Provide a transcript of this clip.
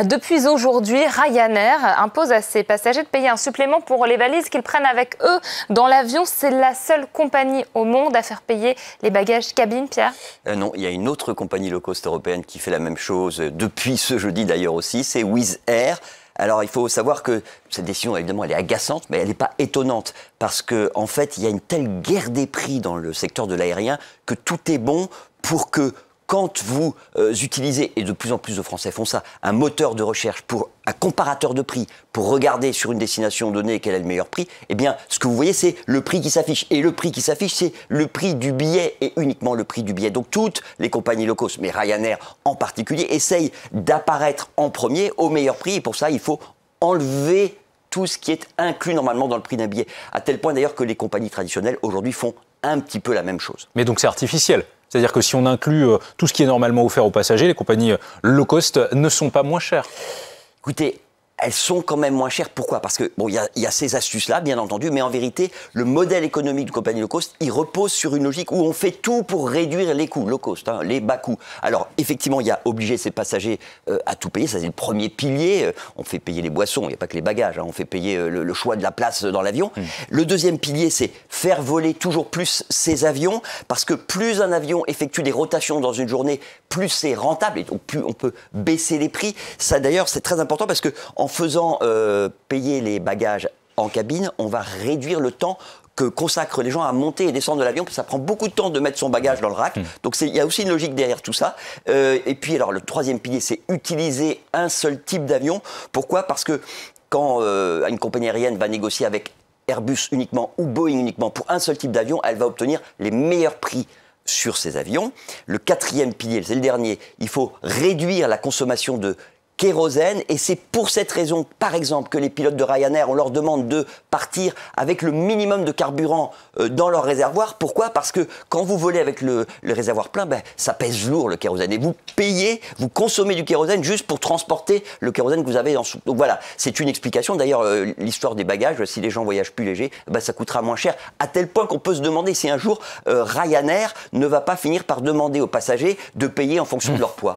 Depuis aujourd'hui, Ryanair impose à ses passagers de payer un supplément pour les valises qu'ils prennent avec eux dans l'avion. C'est la seule compagnie au monde à faire payer les bagages cabine, Pierre. Non, il y a une autre compagnie low cost européenne qui fait la même chose depuis ce jeudi d'ailleurs aussi, c'est Wizz Air. Alors il faut savoir que cette décision évidemment elle est agaçante, mais elle n'est pas étonnante parce que en fait il y a une telle guerre des prix dans le secteur de l'aérien que tout est bon pour que quand vous utilisez, et de plus en plus de Français font ça, un moteur de recherche pour un comparateur de prix, pour regarder sur une destination donnée quel est le meilleur prix, eh bien, ce que vous voyez, c'est le prix qui s'affiche. Et le prix qui s'affiche, c'est le prix du billet et uniquement le prix du billet. Donc, toutes les compagnies low cost, mais Ryanair en particulier, essayent d'apparaître en premier au meilleur prix. Et pour ça, il faut enlever tout ce qui est inclus normalement dans le prix d'un billet. À tel point d'ailleurs que les compagnies traditionnelles, aujourd'hui, font un petit peu la même chose. Mais donc, c'est artificiel. C'est-à-dire que si on inclut tout ce qui est normalement offert aux passagers, les compagnies low cost ne sont pas moins chères. Écoutez, elles sont quand même moins chères. Pourquoi? Parce que bon, il y a ces astuces-là, bien entendu, mais en vérité, le modèle économique de compagnie low cost, il repose sur une logique où on fait tout pour réduire les coûts low cost, les bas coûts. Alors, effectivement, il y a obligé ses passagers à tout payer. Ça, c'est le premier pilier. On fait payer les boissons, il n'y a pas que les bagages. On fait payer le choix de la place dans l'avion. Le deuxième pilier, c'est faire voler toujours plus ces avions, parce que plus un avion effectue des rotations dans une journée, plus c'est rentable et donc plus on peut baisser les prix. Ça, d'ailleurs, c'est très important parce que en faisant payer les bagages en cabine, on va réduire le temps que consacrent les gens à monter et descendre de l'avion, parce que ça prend beaucoup de temps de mettre son bagage dans le rack. Donc il y a aussi une logique derrière tout ça. Et puis alors le troisième pilier, c'est utiliser un seul type d'avion. Pourquoi? Parce que quand une compagnie aérienne va négocier avec Airbus uniquement ou Boeing uniquement pour un seul type d'avion, elle va obtenir les meilleurs prix sur ces avions. Le quatrième pilier, c'est le dernier, il faut réduire la consommation de kérosène, et c'est pour cette raison, par exemple, que les pilotes de Ryanair, on leur demande de partir avec le minimum de carburant dans leur réservoir. Pourquoi? Parce que quand vous volez avec le réservoir plein, ça pèse lourd le kérosène, et vous payez, vous consommez du kérosène juste pour transporter le kérosène que vous avez en dessous. Donc voilà, c'est une explication. D'ailleurs, l'histoire des bagages, si les gens voyagent plus léger, ça coûtera moins cher, à tel point qu'on peut se demander si un jour Ryanair ne va pas finir par demander aux passagers de payer en fonction de leur poids.